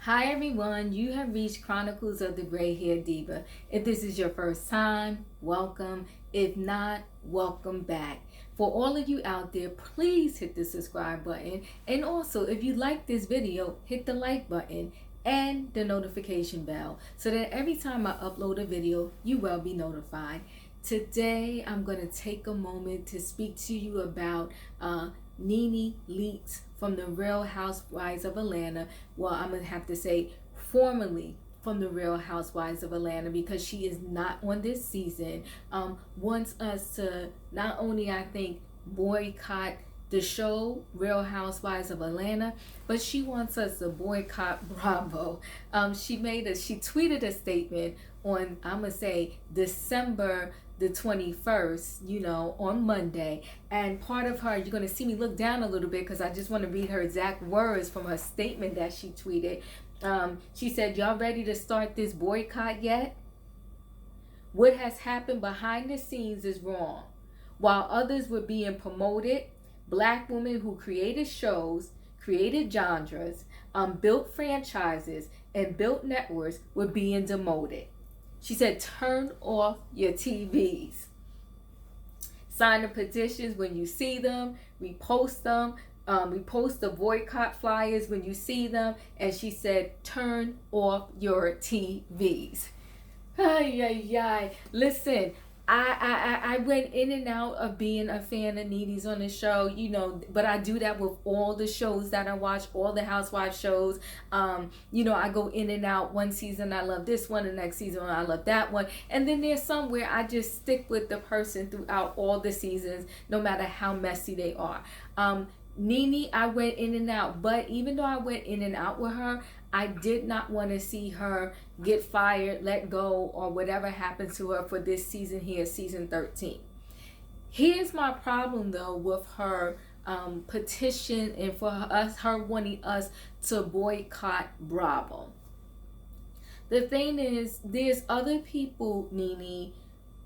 Hi everyone, you have reached Chronicles of the Gray Hair Diva. If this is your first time, welcome. If not, welcome back. For all of you out there, please hit the subscribe button. And also, if you like this video, hit the like button and the notification bell so that every time I upload a video, you will be notified. Today, I'm going to take a moment to speak to you about Nene Leakes from the Real Housewives of Atlanta. Well, I'm going to have to say formerly from the Real Housewives of Atlanta, because she is not on this season. Wants us to not only, I think, boycott the show Real Housewives of Atlanta, but she wants us to boycott Bravo. She tweeted a statement on, I'm gonna say, December the 21st, on Monday. And part of her, you're going to see me look down a little bit because I just want to read her exact words from her statement that she tweeted. She said, "Y'all ready to start this boycott yet? What has happened behind the scenes is wrong. While others were being promoted, black women who created shows, created genres, built franchises, and built networks were being demoted." She said, "Turn off your TVs. Sign the petitions when you see them. Repost them. Repost the boycott flyers when you see them." And she said, "Turn off your TVs." Ay, ay, ay. Listen, I went in and out of being a fan of Nene's on the show, but I do that with all the shows that I watch, all the housewife shows. I go in and out. One season I love this one, the next season I love that one. And then there's some where I just stick with the person throughout all the seasons, no matter how messy they are. Nene, I went in and out, but even though I went in and out with her, I did not want to see her get fired, let go, or whatever happened to her for this season here, season 13. Here's my problem though with her petition and for her wanting us to boycott Bravo. The thing is, there's other people, Nene,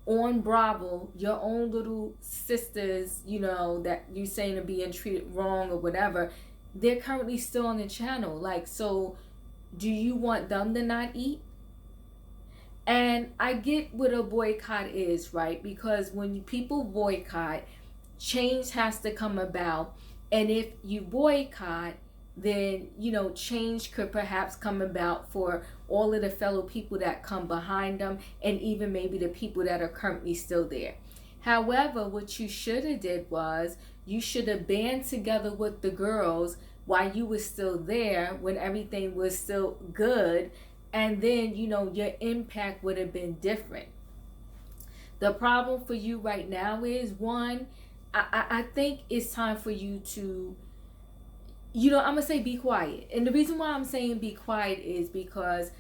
on Bravo, your own little sisters, that you saying are being treated wrong or whatever. They're currently still on the channel. Like, so do you want them to not eat? And I get what a boycott is, right? Because when people boycott, change has to come about. And if you boycott, then change could perhaps come about for all of the fellow people that come behind them, and even maybe the people that are currently still there. However, what you should have did was you should have band together with the girls while you were still there, when everything was still good, and then your impact would have been different. The problem for you right now is, one, I think it's time for you to, I'm gonna say, be quiet. And the reason why I'm saying be quiet is because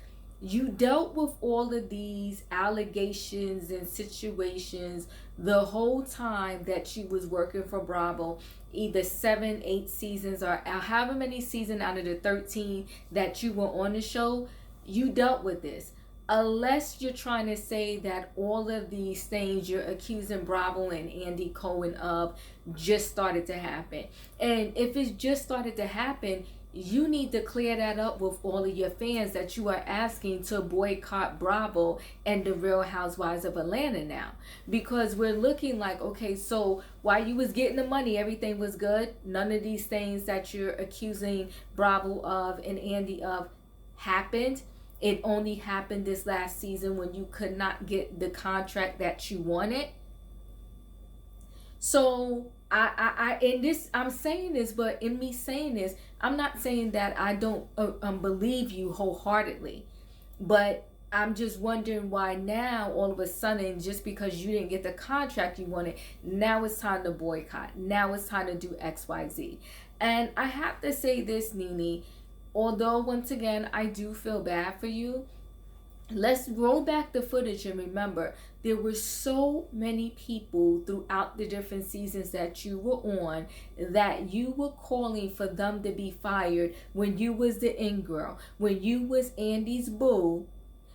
you dealt with all of these allegations and situations the whole time that you was working for Bravo, either 7, 8 seasons, or however many seasons out of the 13 that you were on the show. You dealt with this. Unless you're trying to say that all of these things you're accusing Bravo and Andy Cohen of just started to happen. And if it's just started to happen, you need to clear that up with all of your fans that you are asking to boycott Bravo and the Real Housewives of Atlanta now. Because we're looking like, okay, so while you was getting the money, everything was good. None of these things that you're accusing Bravo of and Andy of happened. It only happened this last season when you could not get the contract that you wanted. So I'm saying this, but in me saying this, I'm not saying that I don't believe you wholeheartedly, but I'm just wondering why now all of a sudden, just because you didn't get the contract you wanted, now it's time to boycott. Now it's time to do XYZ. And I have to say this, Nene, although once again I do feel bad for you, let's roll back the footage and remember there were so many people throughout the different seasons that you were on that you were calling for them to be fired when you was the in girl, when you was Andy's boo.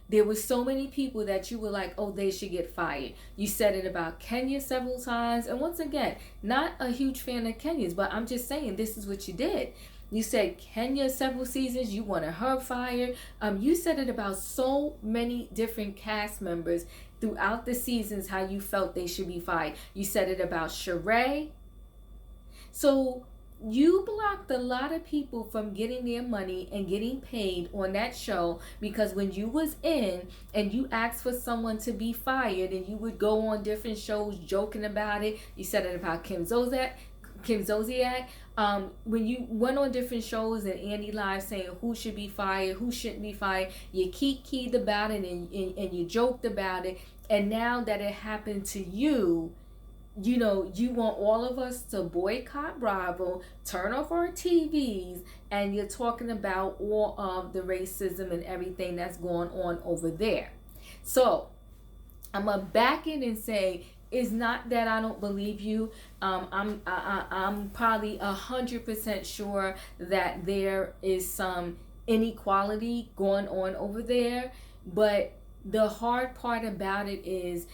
There were so many people that you were like, oh, they should get fired. You said it about Kenya several times. And once again, not a huge fan of Kenya's, but I'm just saying this is what you did. You said Kenya several seasons. You wanted her fired. You said it about so many different cast members throughout the seasons how you felt they should be fired. You said it about Sheree. So you blocked a lot of people from getting their money and getting paid on that show, because when you was in and you asked for someone to be fired and you would go on different shows joking about it. You said it about Kim Zolciak. When you went on different shows and Andy Live saying who should be fired, who shouldn't be fired, you keyed about it and you joked about it. And now that it happened to you, you know, you want all of us to boycott Bravo, turn off our TVs, and you're talking about all of the racism and everything that's going on over there. So I'm gonna back in and say, it's not that I don't believe you. I'm probably 100% sure that there is some inequality going on over there, but the hard part about it is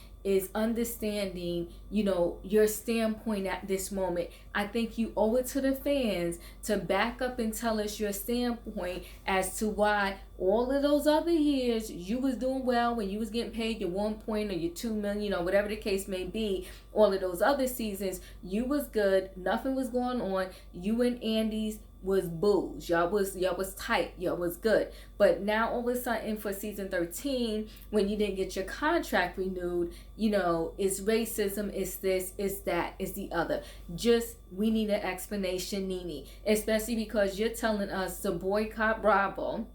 understanding, you know, your standpoint at this moment. I think you owe it to the fans to back up and tell us your standpoint as to why all of those other years you was doing well when you was getting paid your 1 point or your 2 million or whatever the case may be. All of those other seasons you was good, nothing was going on. You and Andy's was booze. Y'all was tight. Y'all was good. But now all of a sudden for season 13, when you didn't get your contract renewed, you know, it's racism, it's this, it's that, it's the other. Just, we need an explanation, Nene. Especially because you're telling us to boycott Bravo,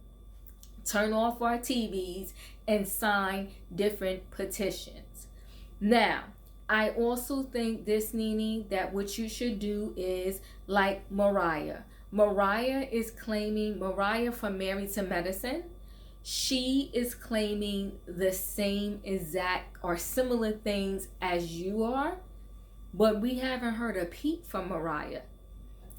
turn off our TVs, and sign different petitions. Now, I also think this, Nene, that what you should do is like Mariah. Mariah from Married to Medicine, she is claiming the same exact or similar things as you are, but we haven't heard a peep from Mariah.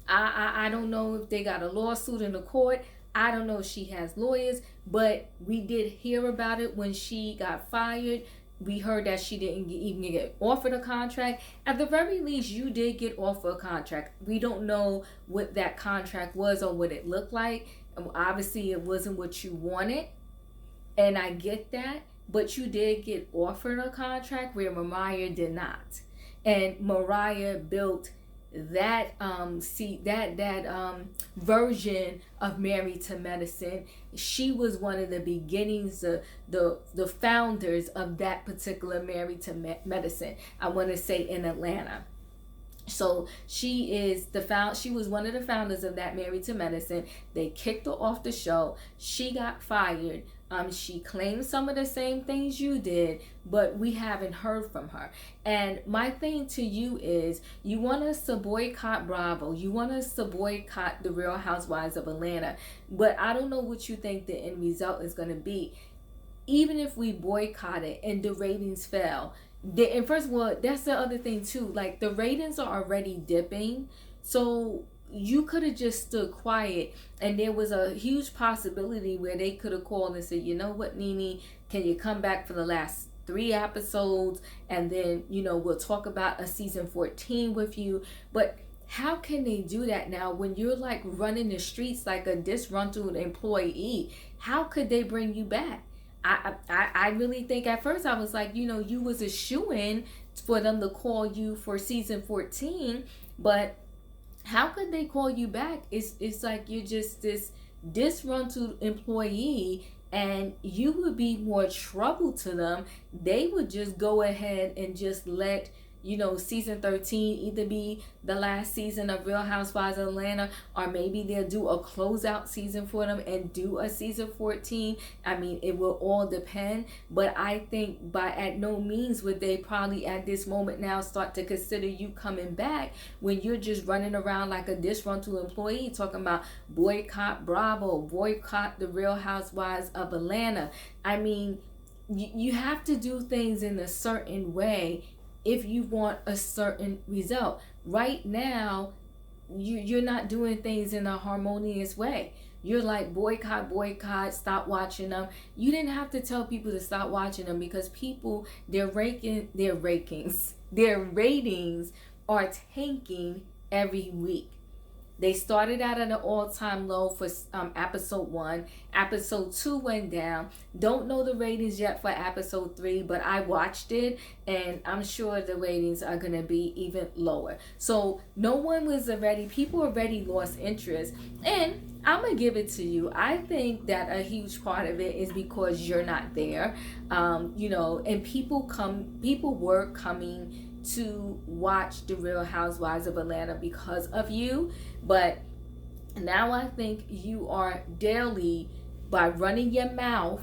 I don't know if they got a lawsuit in the court. I don't know if she has lawyers, but we did hear about it when she got fired. We heard that she didn't even get offered a contract. At the very least, you did get offered a contract. We don't know what that contract was or what it looked like. Obviously, it wasn't what you wanted, and I get that. But you did get offered a contract where Mariah did not, and Mariah built that version of Married to Medicine. She was one of the beginnings, the founders of that particular Married to Medicine. I want to say in Atlanta. So she was one of the founders of that Married to Medicine. They kicked her off the show. She got fired. She claimed some of the same things you did, but we haven't heard from her. And my thing to you is, you want us to boycott Bravo. You want us to boycott the Real Housewives of Atlanta. But I don't know what you think the end result is going to be. Even if we boycott it and the ratings fell, and first of all, that's the other thing too. Like, the ratings are already dipping. So you could have just stood quiet, and there was a huge possibility where they could have called and said, you know what, Nene, can you come back for the last 3 episodes, and then, you know, we'll talk about a season 14 with you. But how can they do that now when you're like running the streets like a disgruntled employee? How could they bring you back? I really think at first I was like, you know, you was a shoo-in for them to call you for season 14, but how could they call you back? It's like you're just this disgruntled employee, and you would be more trouble to them. They would just go ahead and just let, you know, season 13 either be the last season of Real Housewives of Atlanta, or maybe they'll do a closeout season for them and do a season 14. I mean, it will all depend. But I think at no means would they probably at this moment now start to consider you coming back when you're just running around like a disgruntled employee talking about boycott Bravo, boycott the Real Housewives of Atlanta. I mean, you have to do things in a certain way if you want a certain result. Right now, you're not doing things in a harmonious way. You're like boycott, stop watching them. You didn't have to tell people to stop watching them, because people, their ratings are tanking every week. They started out at an all-time low for episode 1. Episode 2 went down. Don't know the ratings yet for episode 3, but I watched it, and I'm sure the ratings are going to be even lower. So no one was already, people already lost interest. And I'm going to give it to you. I think that a huge part of it is because you're not there. And people were coming to watch The Real Housewives of Atlanta because of you. But now I think you are daily, by running your mouth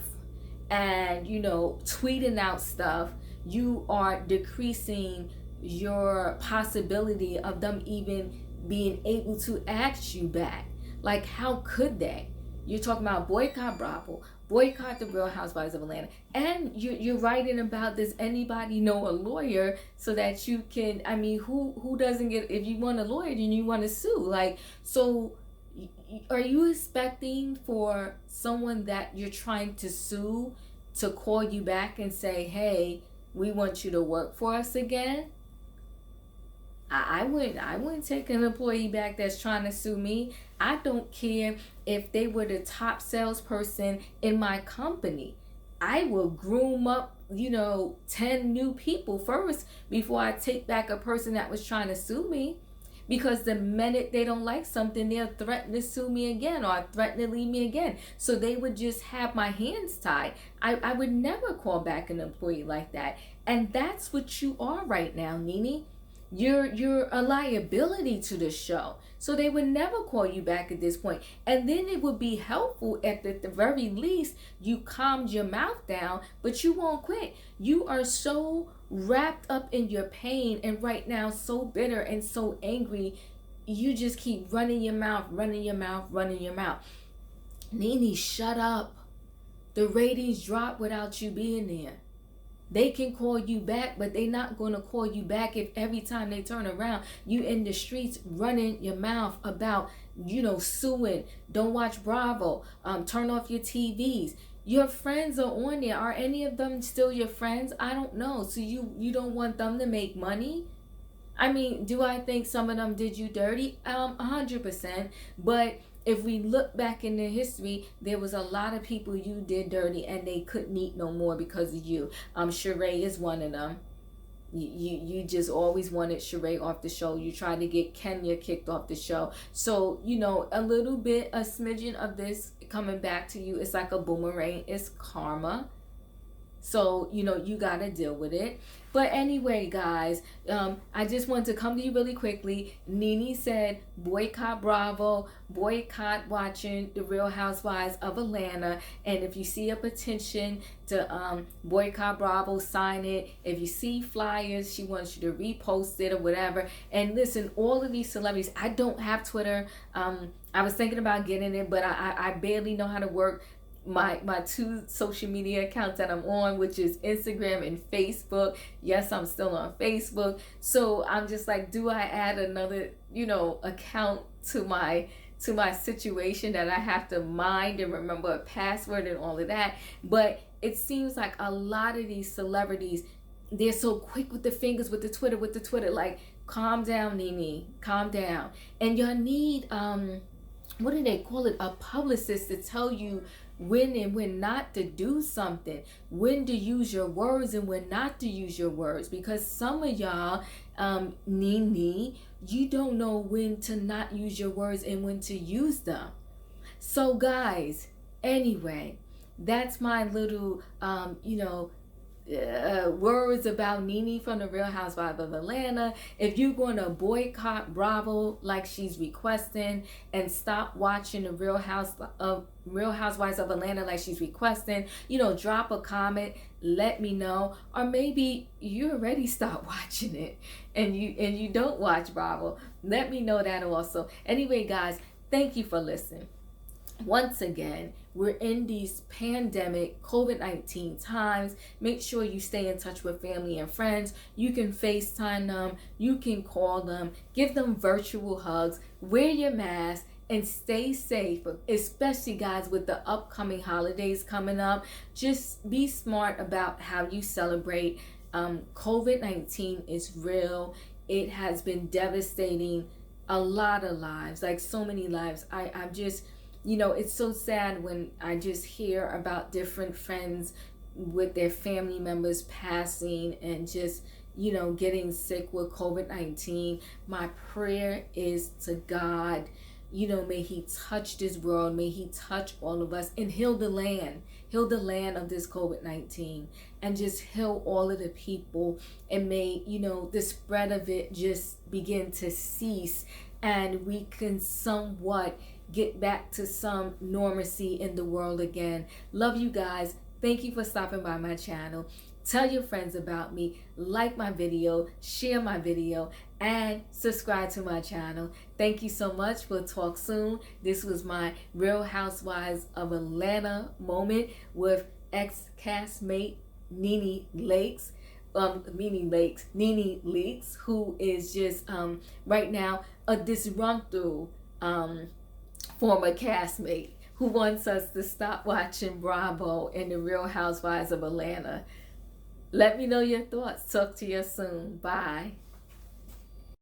and tweeting out stuff, you are decreasing your possibility of them even being able to ask you back. Like, how could they? You're talking about boycott Bravo, boycott The Real Housewives of Atlanta, and you're writing about, does anybody know a lawyer so that you can? I mean, who doesn't get? If you want a lawyer, then you want to sue. Like, so are you expecting for someone that you're trying to sue to call you back and say, hey, we want you to work for us again? I wouldn't take an employee back that's trying to sue me. I don't care if they were the top salesperson in my company. I will groom up, 10 new people first before I take back a person that was trying to sue me. Because the minute they don't like something, they'll threaten to sue me again or threaten to leave me again. So they would just have my hands tied. I would never call back an employee like that. And that's what you are right now, Nene. You're a liability to the show. So they would never call you back at this point. And then it would be helpful at the very least you calmed your mouth down, but you won't quit. You are so wrapped up in your pain and right now so bitter and so angry. You just keep running your mouth, running your mouth, running your mouth. Nene, shut up. The ratings drop without you being there. They can call you back, but they're not going to call you back if every time they turn around, you in the streets running your mouth about, suing. Don't watch Bravo. Turn off your TVs. Your friends are on there. Are any of them still your friends? I don't know. So you don't want them to make money? I mean, do I think some of them did you dirty? 100%. But if we look back in their history, there was a lot of people you did dirty and they couldn't eat no more because of you. Sheree is one of them. You just always wanted Sheree off the show. You tried to get Kenya kicked off the show. So, a little bit, a smidgen of this coming back to you. It's like a boomerang. It's karma. So, you got to deal with it. But anyway, guys, I just want to come to you really quickly. Nene said, boycott Bravo, boycott watching The Real Housewives of Atlanta. And if you see a petition to boycott Bravo, sign it. If you see flyers, she wants you to repost it or whatever. And listen, all of these celebrities, I don't have Twitter. I was thinking about getting it, but I barely know how to work my 2 social media accounts that I'm on, which is Instagram and Facebook. Yes, I'm still on Facebook. So I'm just like, do I add another, account to my situation that I have to mind and remember a password and all of that? But it seems like a lot of these celebrities, they're so quick with the fingers, with the Twitter. Like, calm down, Nene, calm down. And y'all need, what do they call it? A publicist to tell you when and when not to do something, when to use your words and when not to use your words. Because some of y'all, Nene, you don't know when to not use your words and when to use them. So guys, anyway, that's my little, words about Nene from The Real Housewives of Atlanta. If you're going to boycott Bravo like she's requesting and stop watching The Real Housewives of Atlanta like she's requesting, drop a comment, let me know. Or maybe you already stopped watching it and you don't watch Bravo. Let me know that also. Anyway, guys, thank you for listening. Once again, we're in these pandemic COVID-19 times. Make sure you stay in touch with family and friends. You can FaceTime them. You can call them. Give them virtual hugs. Wear your mask and stay safe, especially guys with the upcoming holidays coming up. Just be smart about how you celebrate. COVID-19 is real. It has been devastating a lot of lives, like so many lives. I'm just, you know, it's so sad when I just hear about different friends with their family members passing and just, you know, getting sick with COVID-19. My prayer is to God, you know, may He touch this world, may He touch all of us and heal the land of this COVID-19, and just heal all of the people. And may, you know, the spread of it just begin to cease, and we can somewhat get back to some normalcy in the world again. Love you guys. Thank you for stopping by my channel. Tell your friends about me, like my video, share my video, and subscribe to my channel. Thank you so much. We'll talk soon. This was my Real Housewives of Atlanta moment with ex-castmate Nene Leakes, who is just right now a disgruntled former castmate who wants us to stop watching Bravo and the Real Housewives of Atlanta. Let me know your thoughts. Talk to you soon. Bye.